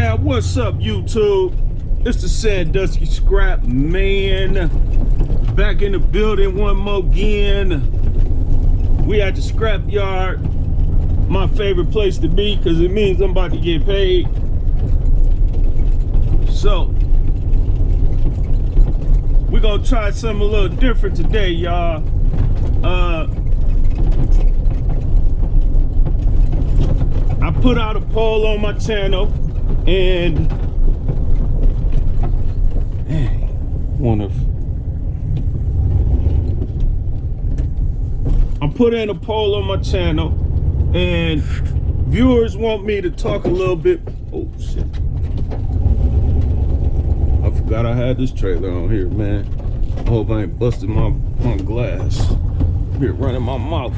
man, what's up YouTube? It's the Sandusky Scrapman back in the building one more again. We at the scrap yard, my favorite place to be because it means I'm about to get paid. So we're gonna try something a little different today, y'all. I put out a poll on my channel and I put in a poll on my channel and viewers want me to talk a little bit. Oh shit, I forgot I had this trailer on here, man. I hope I ain't busted my glass. Here running my mouth.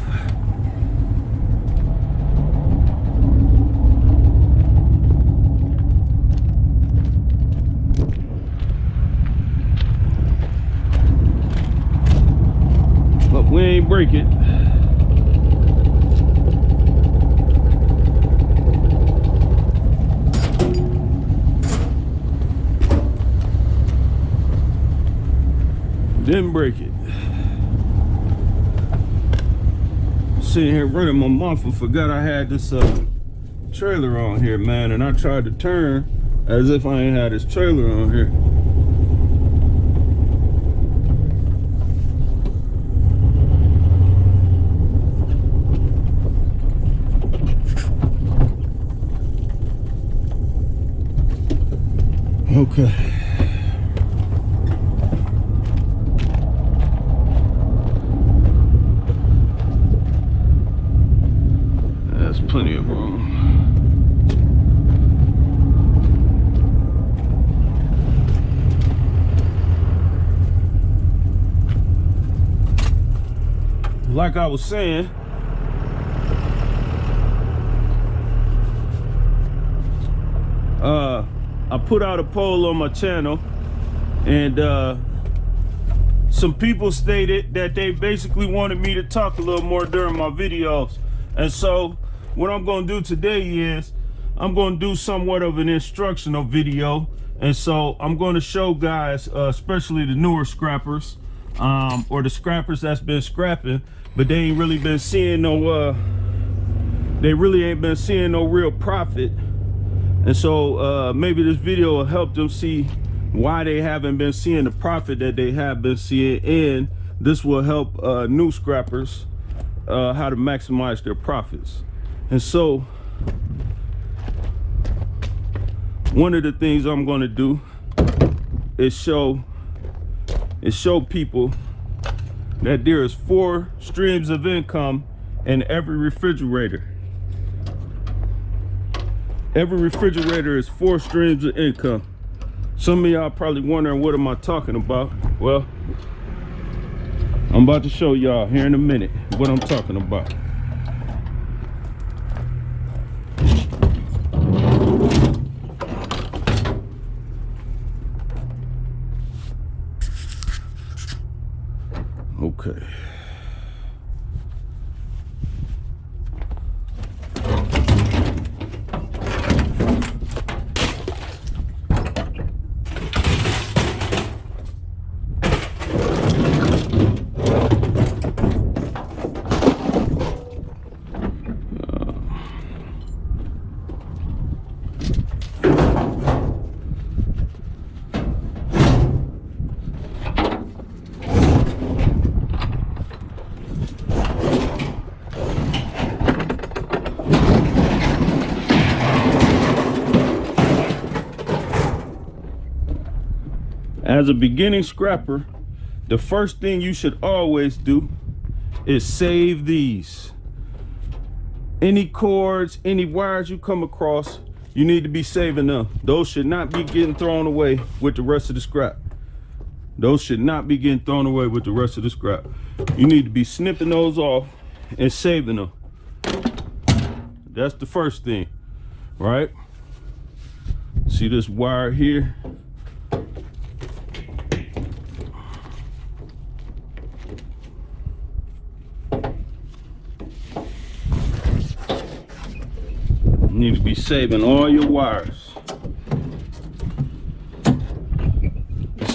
But we ain't break it. Didn't break it. Sitting here running my mouth and forgot I had this trailer on here, man, and I tried to turn as if I ain't had this trailer on here. Okay. That's plenty of room. Like I was saying, I put out a poll on my channel and some people stated that they basically wanted me to talk a little more during my videos. And so what I'm going to do today is I'm going to do somewhat of an instructional video. And so I'm going to show guys, especially the newer scrappers, or the scrappers that's been scrapping, but they ain't really been seeing no, they really ain't been seeing no real profit. And so maybe this video will help them see why they haven't been seeing the profit that they have been seeing, and this will help new scrappers how to maximize their profits. And so one of the things I'm going to do is show people that there is 4 streams of income in every refrigerator. Every refrigerator is 4 streams of income. Some of y'all probably wondering, what am I talking about? Well, I'm about to show y'all here in a minute what I'm talking about. Okay. As a beginning scrapper, the first thing you should always do is save these. Any cords, any wires you come across, you need to be saving them. Those should not be getting thrown away with the rest of the scrap. Those should not be getting thrown away with the rest of the scrap. You need to be snipping those off and saving them. That's the first thing, right? See this wire here? You need to be saving all your wires.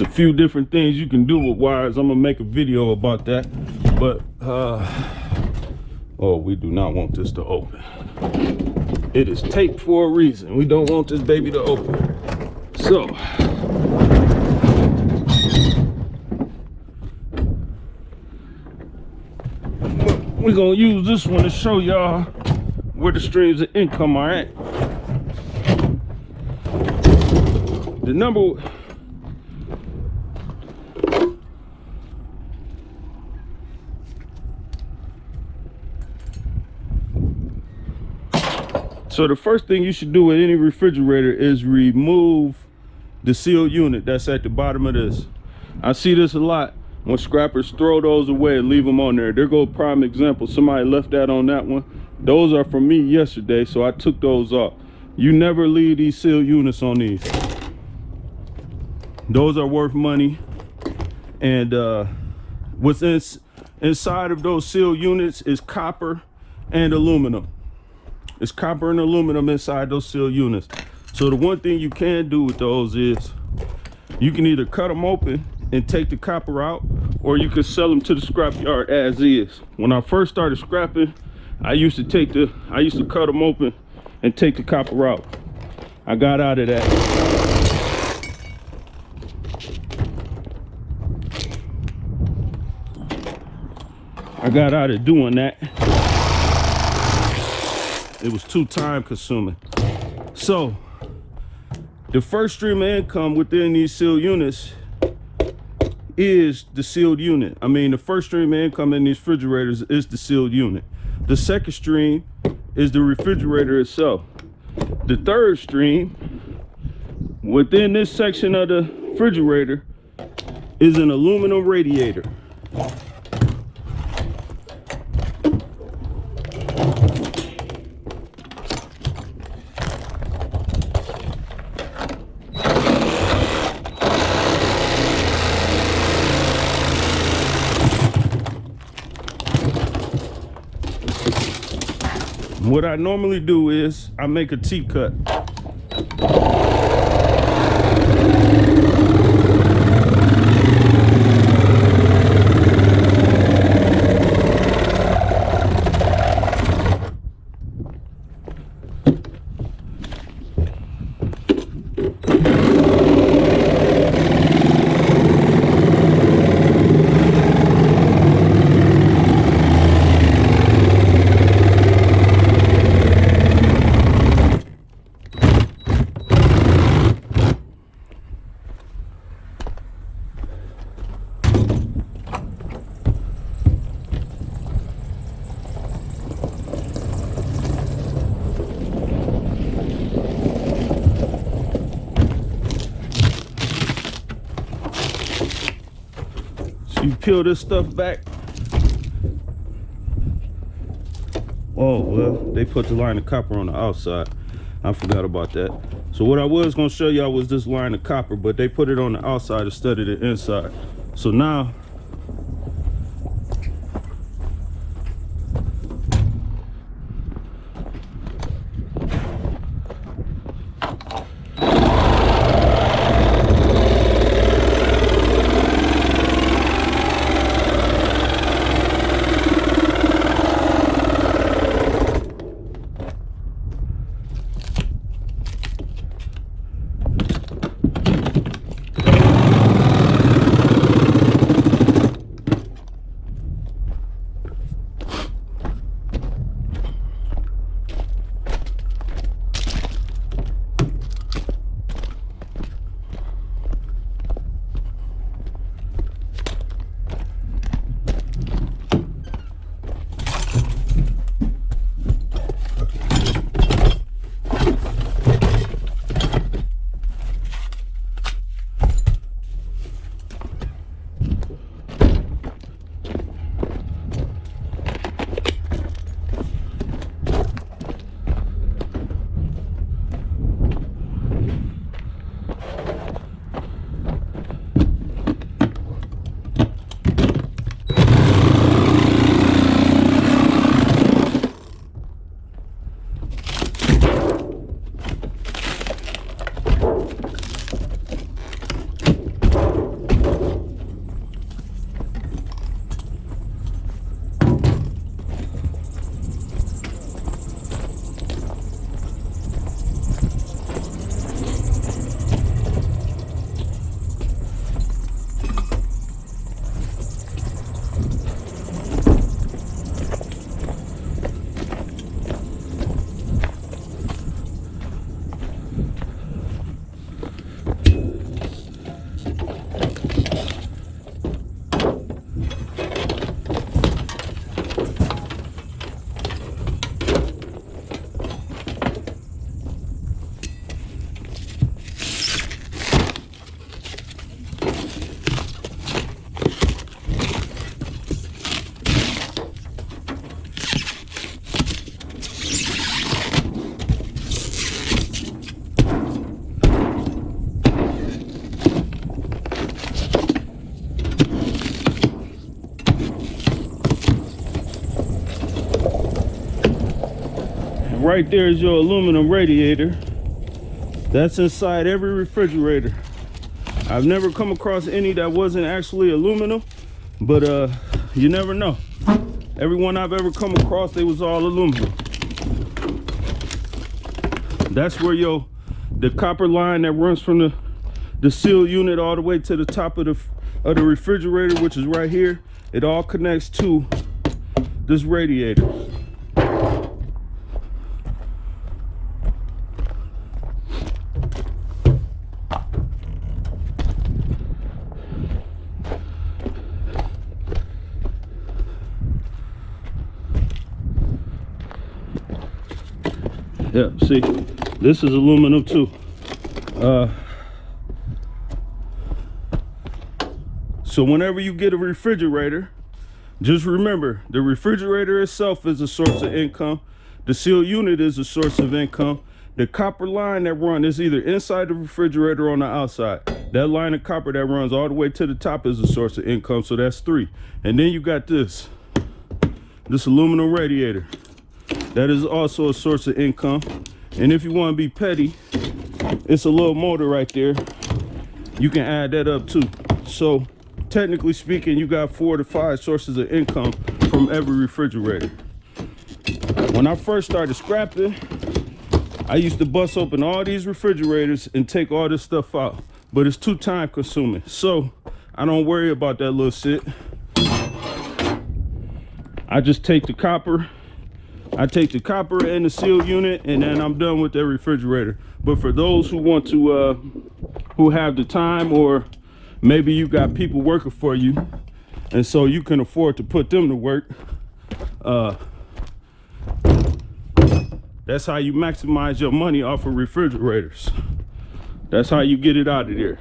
a few different things you can do with wires. I'm gonna make a video about that. But oh, we do not want this to open. It is taped for a reason. We don't want this baby to open. So we're gonna use this one to show y'all where the streams of income are at. The number so the first thing you should do with any refrigerator is remove the sealed unit that's at the bottom of this. I see this a lot when scrappers throw those away and leave them on there. There go a prime example. Somebody left that on that one. Those are from me yesterday, so I took those off. You never leave these sealed units on these. Those are worth money. And what's inside of those sealed units is copper and aluminum. It's copper and aluminum inside those sealed units. So the one thing you can do with those is you can either cut them open and take the copper out, or you can sell them to the scrapyard as is. When I first started scrapping, I used to cut them open and take the copper out. I got out of that. I got out of doing that. It was too time consuming. So the first stream of income within these sealed units is the sealed unit. I mean, the first stream of income in these refrigerators is the sealed unit. The second stream is the refrigerator itself. The third stream within this section of the refrigerator is an aluminum radiator. What I normally do is I make a T-cut. You peel this stuff back. Oh, well, they put the line of copper on the outside. I forgot about that. So what I was gonna show y'all was this line of copper, but they put it on the outside instead of the inside. So now, right there is your aluminum radiator. That's inside every refrigerator. I've never come across any that wasn't actually aluminum, but you never know. Every one I've ever come across, they was all aluminum. That's where the copper line that runs from the seal unit all the way to the top of the refrigerator, which is right here, it all connects to this radiator. Yeah, see, this is aluminum too. So whenever you get a refrigerator, just remember the refrigerator itself is a source of income. The seal unit is a source of income. The copper line that runs is either inside the refrigerator or on the outside. That line of copper that runs all the way to the top is a source of income. So that's 3. And then you got this aluminum radiator. That is also a source of income. And if you want to be petty, it's a little motor right there. You can add that up too. So technically speaking, you got 4 to 5 sources of income from every refrigerator. When I first started scrapping, I used to bust open all these refrigerators and take all this stuff out, but it's too time consuming. So I don't worry about that little shit. I just take the copper. I take the copper and the seal unit, and then I'm done with that refrigerator. But for those who want to, who have the time, or maybe you got people working for you, and so you can afford to put them to work, that's how you maximize your money off of refrigerators. That's how you get it out of there.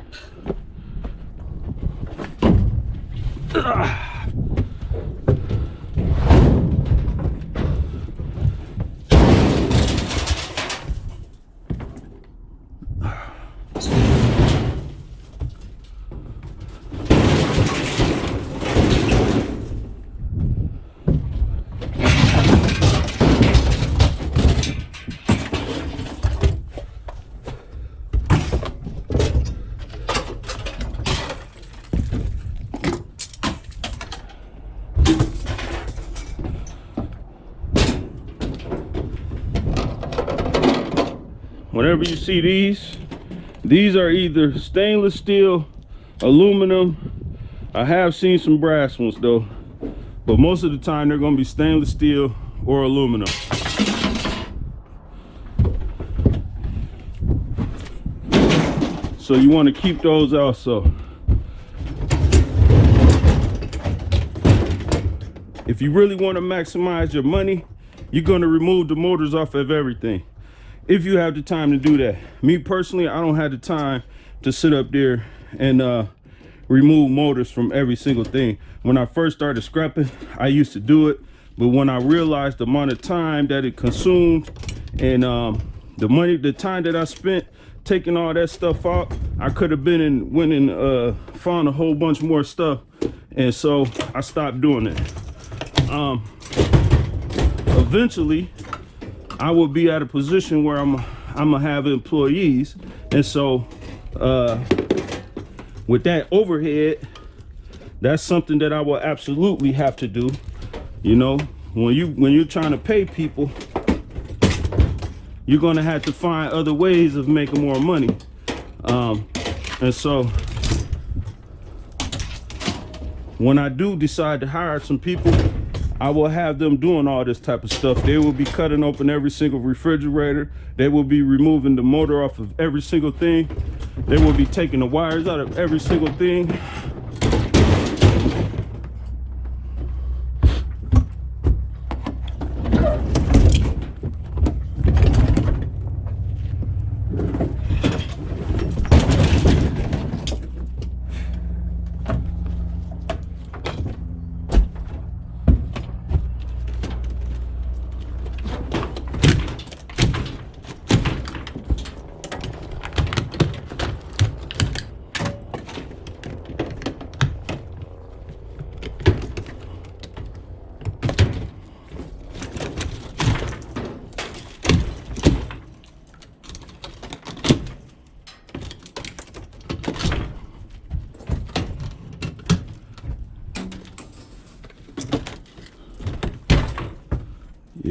Whenever you see these are either stainless steel, aluminum. I have seen some brass ones though, but most of the time they're going to be stainless steel or aluminum. So you want to keep those also. If you really want to maximize your money, you're going to remove the motors off of everything. If you have the time to do that. Me personally, I don't have the time to sit up there and remove motors from every single thing. When I first started scrapping, I used to do it, but when I realized the amount of time that it consumed and the time that I spent taking all that stuff out, I could have been and went and found a whole bunch more stuff, and so I stopped doing it. Eventually I will be at a position where I'm gonna have employees, and so with that overhead, that's something that I will absolutely have to do. You know, when you're trying to pay people, you're gonna have to find other ways of making more money. And so when I do decide to hire some people, I will have them doing all this type of stuff. They will be cutting open every single refrigerator. They will be removing the motor off of every single thing. They will be taking the wires out of every single thing.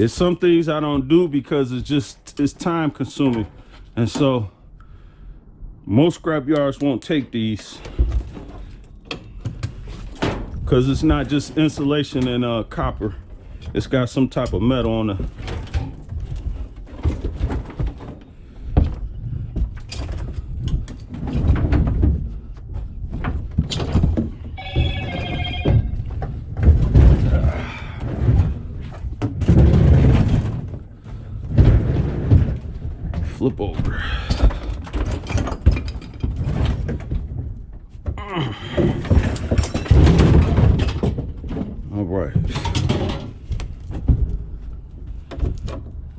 There's some things I don't do because it's time consuming. And so most scrap yards won't take these because it's not just insulation and copper. It's got some type of metal on the flip over. All right.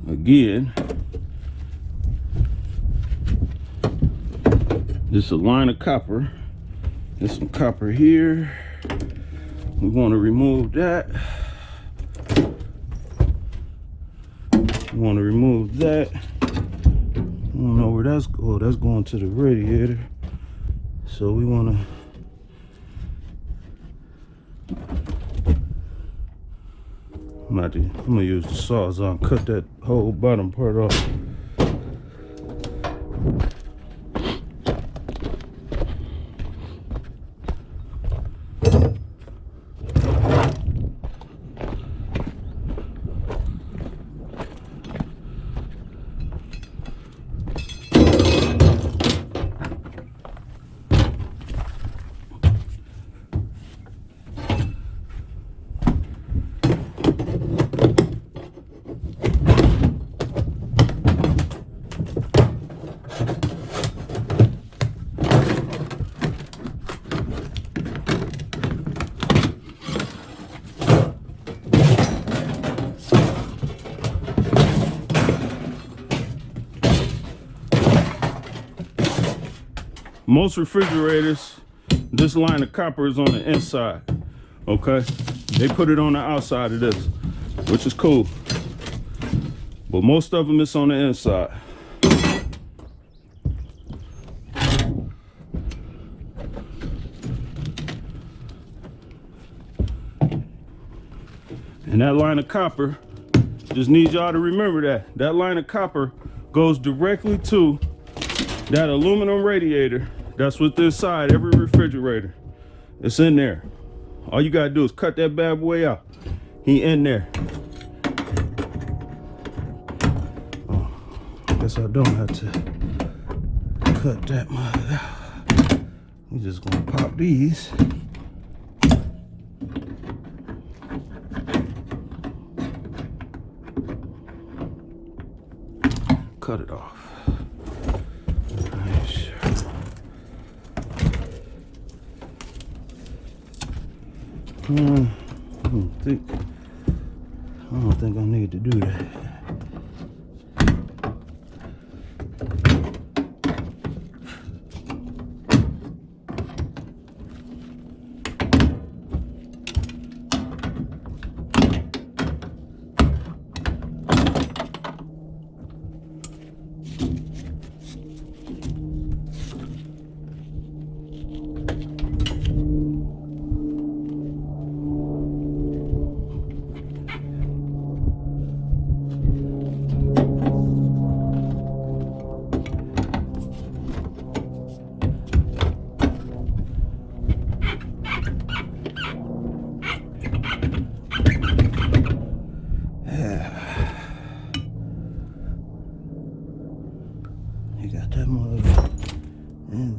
Again, this is a line of copper. There's some copper here. We want to remove that. We want to remove that. I don't know where that's going. Oh, that's going to the radiator. So we want to I'm gonna use the Sawzall, cut that whole bottom part off. Most refrigerators, this line of copper is on the inside, okay? They put it on the outside of this, which is cool. But most of them, it's on the inside. And that line of copper, just need y'all to remember that. That line of copper goes directly to that aluminum radiator. That's what's inside every refrigerator. It's in there. All you gotta do is cut that bad boy out. He in there. Oh, guess I don't have to cut that much out. We just gonna pop these. Cut it off. Nice. I don't think I need to do that.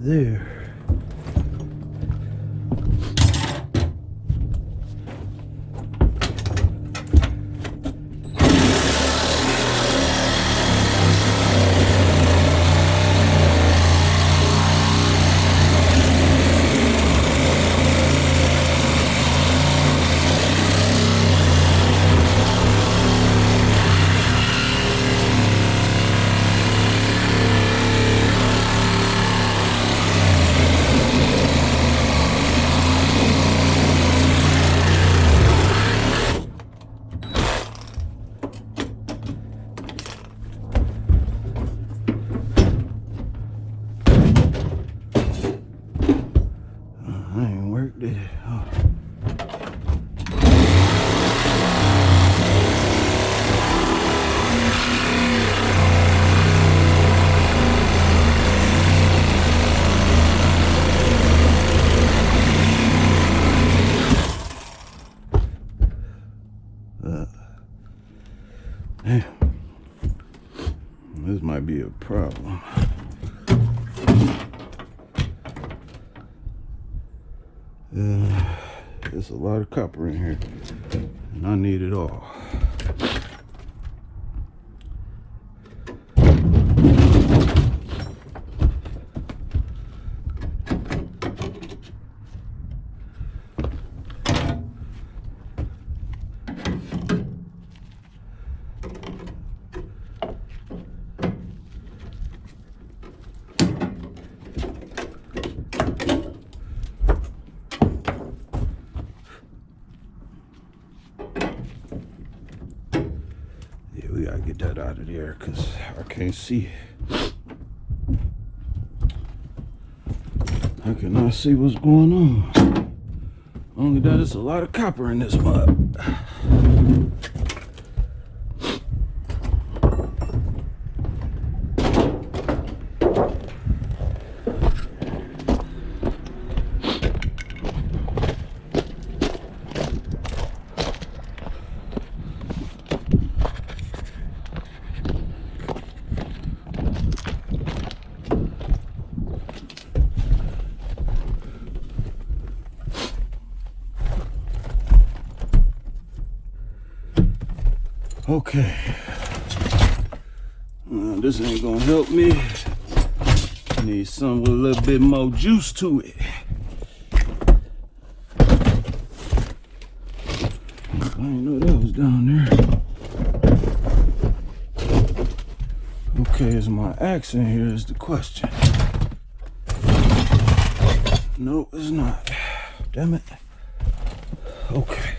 There. problem. There's a lot of copper in here, and I need it all. We gotta get that out of there because I can't see. I cannot see what's going on. Only that it's a lot of copper in this mud. Okay, this ain't gonna help me. Need something with a little bit more juice to it. I didn't know that was down there. Okay, is my axe in here is the question. No, it's not. Damn it. Okay.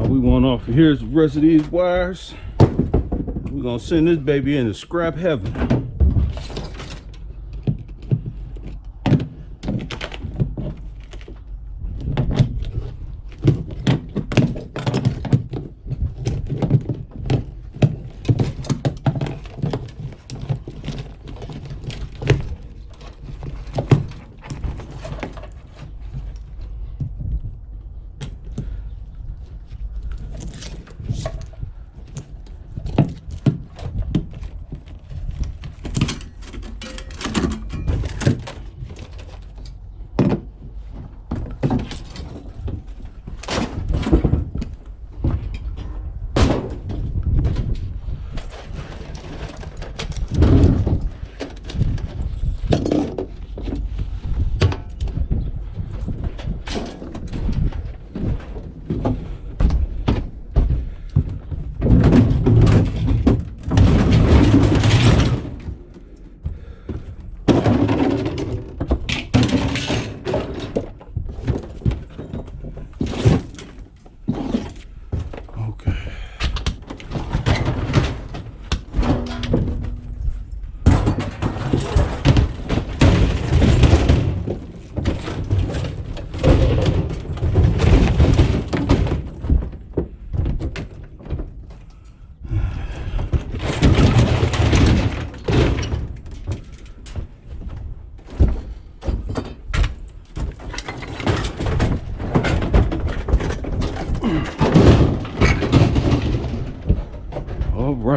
We want off of here's the rest of these wires. We're gonna send this baby into scrap heaven.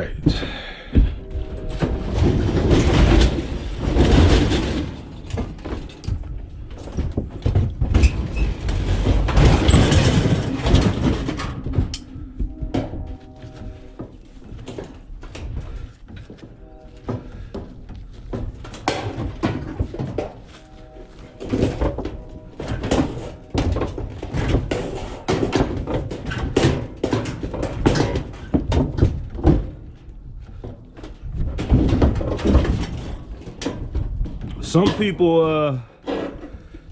right.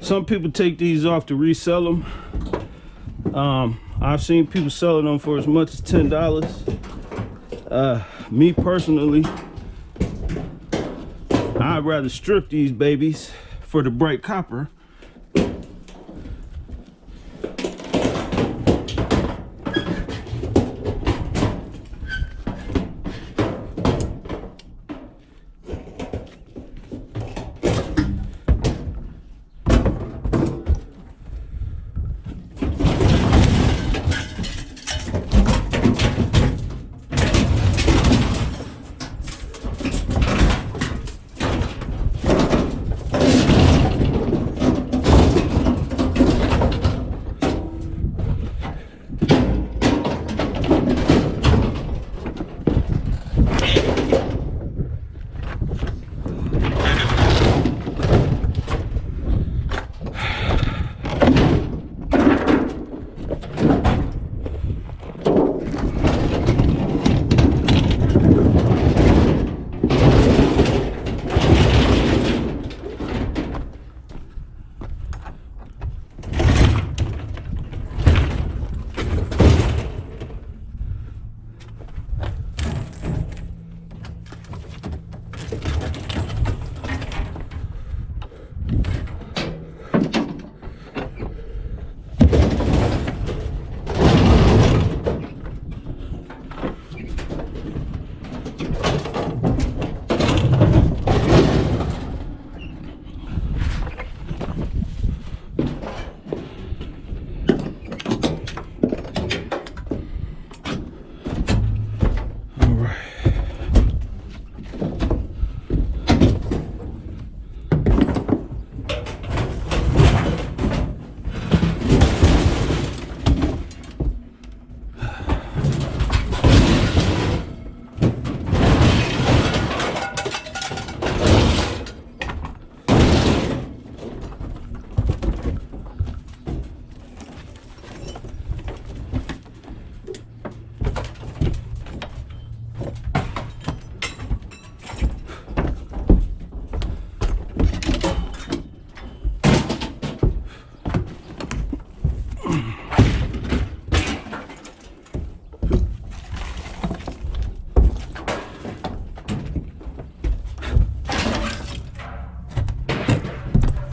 Some people take these off to resell them. I've seen people selling them for as much as $10. Me personally, I'd rather strip these babies for the bright copper.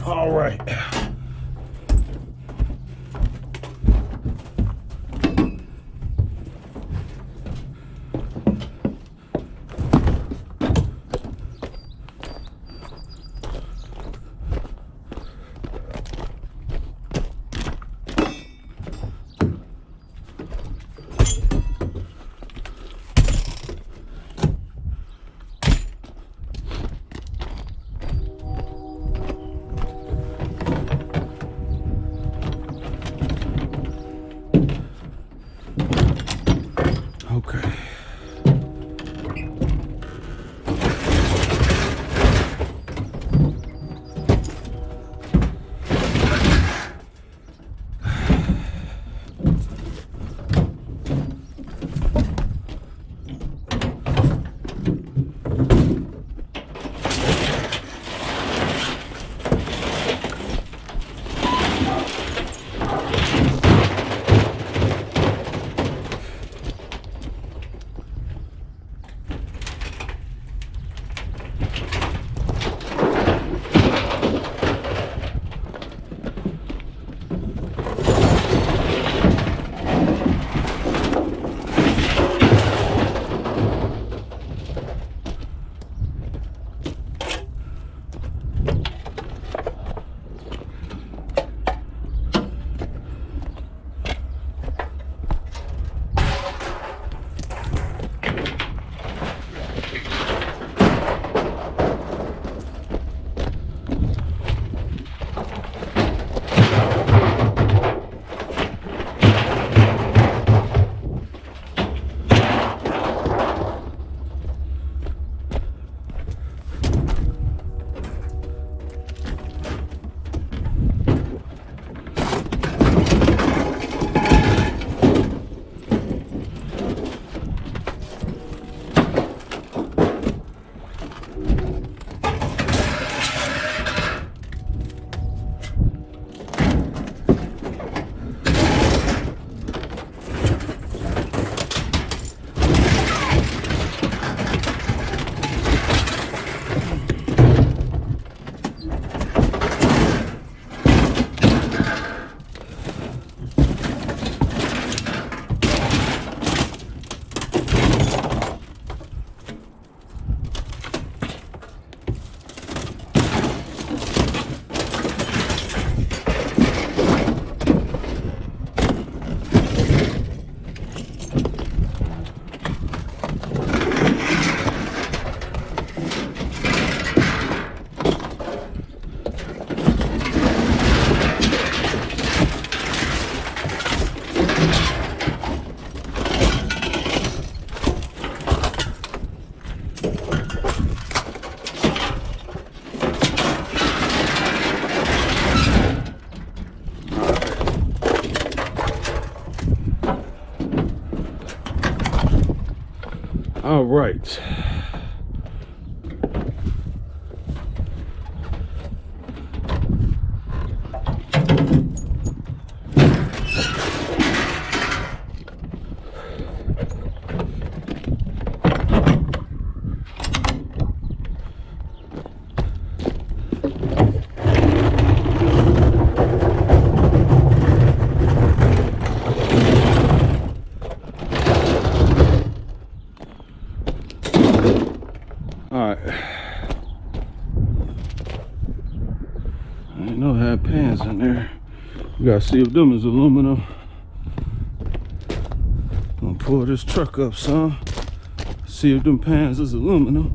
All right. Okay. All right. Ain't no had pans in there. We gotta see if them is aluminum. Gonna pull this truck up, son. See if them pans is aluminum.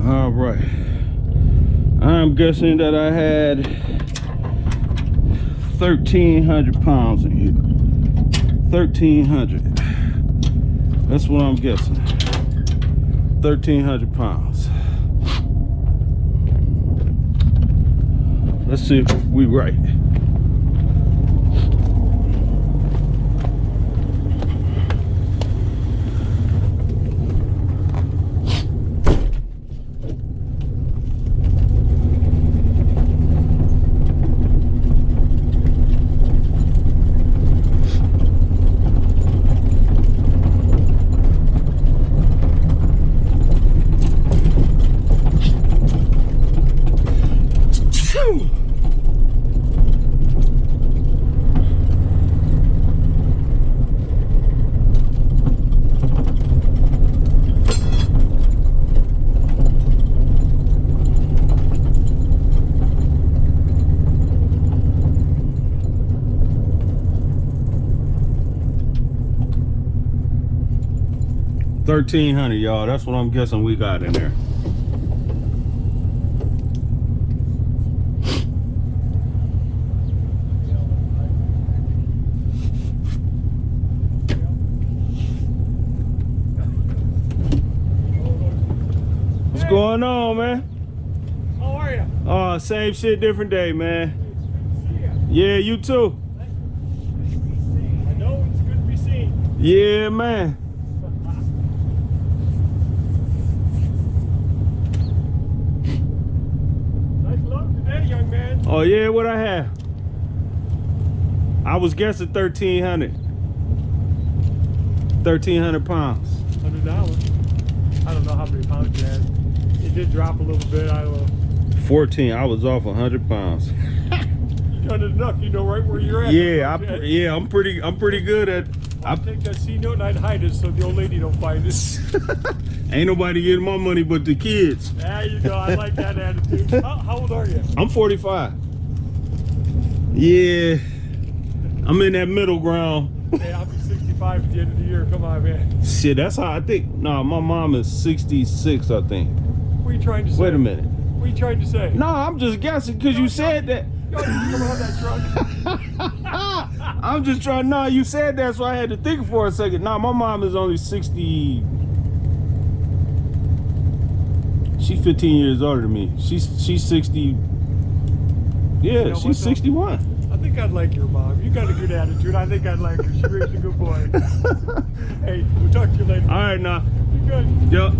All right, I'm guessing that I had 1,300 pounds in here. 1,300. That's what I'm guessing. 1,300 pounds. Let's see if we right. $1,300, y'all. That's what I'm guessing we got in there. What's going on, man? How are you? Oh, same shit, different day, man. Yeah, you too. I know it's good to be seen. Yeah, man. Nice luck today, young man. Oh yeah, what I have? I was guessing 1,300. 1,300 pounds. $100. I don't know how many pounds you had. It did drop a little bit. I don't know. 14. I was off 100 pounds. You done it enough. You know right where you're at. Yeah, I'm pretty good at. I'll take that C note and I'd hide it so the old lady don't find it. Ain't nobody getting my money but the kids. There you go. I like that attitude. How old are you? I'm 45. Yeah, I'm in that middle ground. Hey, I'll be 65 at the end of the year. Come on, man. Shit, that's how I think. Nah, my mom is 66, I think. What are you trying to say? Wait a minute. What are you trying to say? Nah, I'm just guessing because you said that. Yo, you come out that truck. I'm just trying. Nah, you said that, so I had to think for a second. Nah, my mom is only 60. She's 15 years older than me. She's 60. Yeah, she's 61. I'll think I'd like your mom. You got a good attitude. I think I'd like her. She raised a good boy. Hey, we'll talk to you later. All right, now. You good? Yep.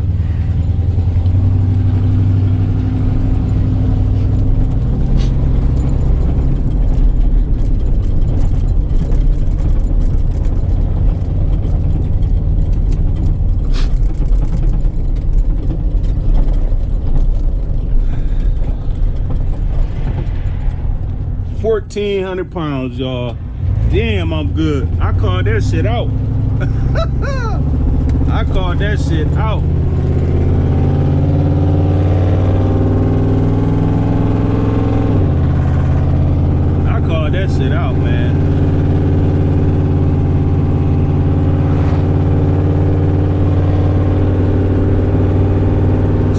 £1,400, y'all. Damn, I'm good. I called that shit out. I called that shit out. I called that shit out, man.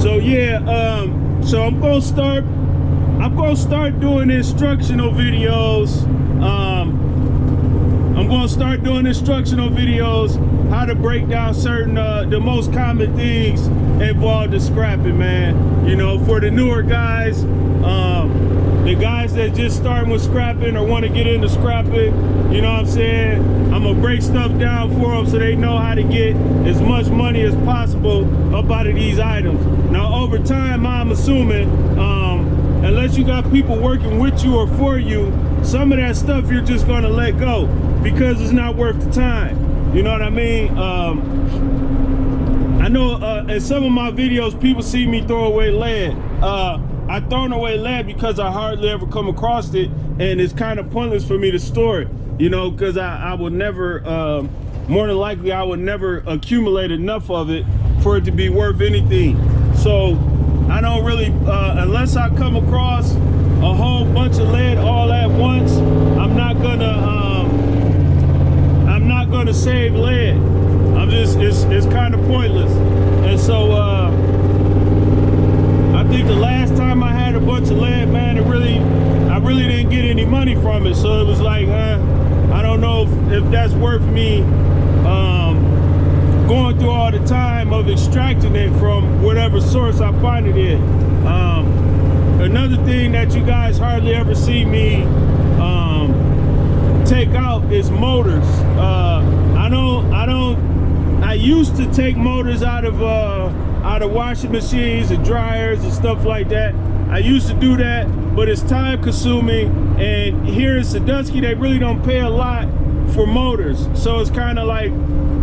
So yeah, so I'm gonna start doing instructional videos. I'm gonna start doing instructional videos how to break down certain the most common things involved in scrapping, man. You know, for the newer guys, the guys that just starting with scrapping or want to get into scrapping, you know what I'm saying? I'm gonna break stuff down for them so they know how to get as much money as possible up out of these items. Now over time, I'm assuming, unless you got people working with you or for you, some of that stuff you're just gonna let go because it's not worth the time. You know what I mean? I know in some of my videos, people see me throw away lead. I thrown away lead because I hardly ever come across it, and it's kind of pointless for me to store it, you know, because I would never, more than likely, I would never accumulate enough of it for it to be worth anything. So I don't really, unless I come across a whole bunch of lead all at once, I'm not gonna save lead. I'm just, it's kind of pointless. And so I think the last time I had a bunch of lead, man, I really didn't get any money from it. So it was like, I don't know if that's worth me going through all the time of extracting it from whatever source I find it in. Another thing that you guys hardly ever see me take out is motors. I used to take motors out of washing machines and dryers and stuff like that. I used to do that, but it's time consuming, and here in Sandusky they really don't pay a lot for motors, so it's kind of like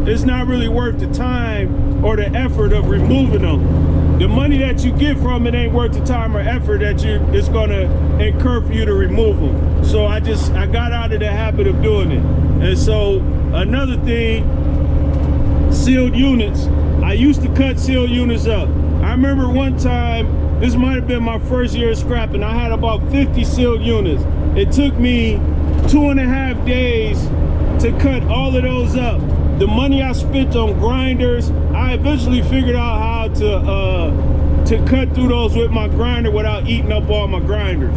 it's not really worth the time or the effort of removing them. The money that you get from it ain't worth the time or effort that it's gonna incur for you to remove them. So I got out of the habit of doing it. And so another thing, sealed units. I used to cut sealed units up. I remember one time, this might have been my first year of scrapping, I had about 50 sealed units. It took me 2.5 days to cut all of those up. The money I spent on grinders, I eventually figured out how to cut through those with my grinder without eating up all my grinders,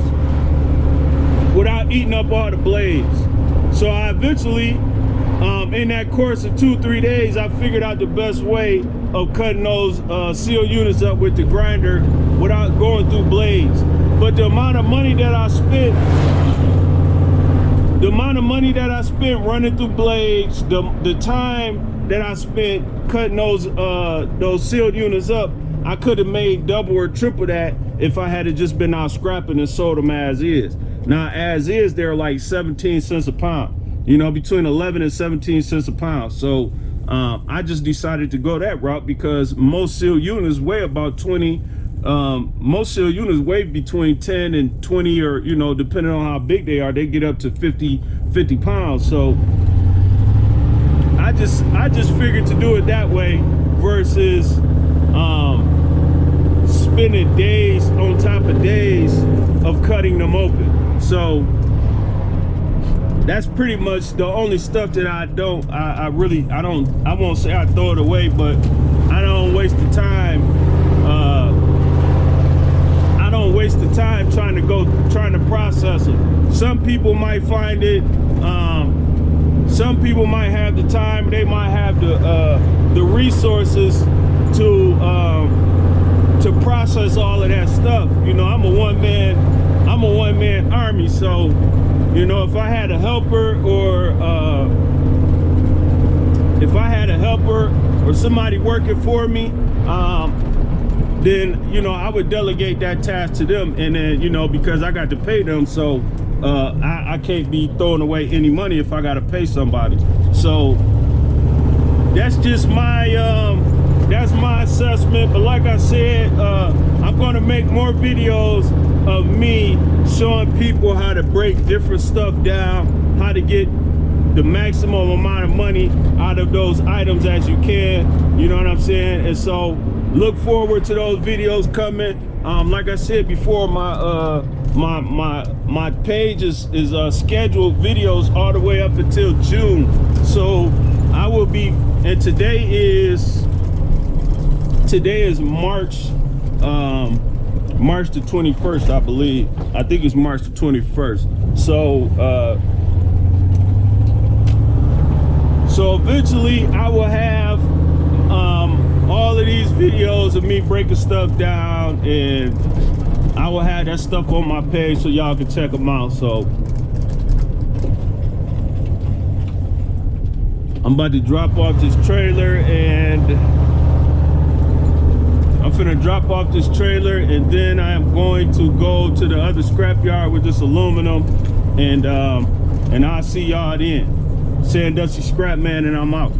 without eating up all the blades. So I eventually, in that course of 2-3 days, I figured out the best way of cutting those sealed units up with the grinder without going through blades. But the amount of money that I spent, running through blades, the time that I spent cutting those sealed units up, I could have made double or triple that if I had just been out scrapping and sold them as is. Now, as is, they're like 17 cents a pound. You know, between 11 and 17 cents a pound. So I just decided to go that route because most sealed units weigh about 20. Most sealed units weigh between 10 and 20, or, you know, depending on how big they are, they get up to 50 pounds. So I just figured to do it that way versus spending days on top of days of cutting them open. So that's pretty much the only stuff that I won't say I throw it away, but I don't waste the time. I don't waste the time trying to process it. Some people might find it, some people might have the time, they might have the resources to process all of that stuff. You know, I'm a one-man I'm a one-man army, so you know, if I had a helper or somebody working for me, then you know I would delegate that task to them, and then you know, because I got to pay them, so I can't be throwing away any money if I got to pay somebody. So that's just my assessment. But like I said, I'm going to make more videos of me showing people how to break different stuff down, how to get the maximum amount of money out of those items as you can. You know what I'm saying? And so look forward to those videos coming. Like I said before, my page is scheduled videos all the way up until June. So I will be, and today is March March the 21st, I believe. I think it's March the 21st. So eventually I will have all of these videos of me breaking stuff down, and I will have that stuff on my page so y'all can check them out. So I'm about to drop off this trailer, and I'm finna drop off this trailer, and then I am going to go to the other scrapyard with this aluminum, and I'll see y'all then. Sandusky Scrapman, and I'm out.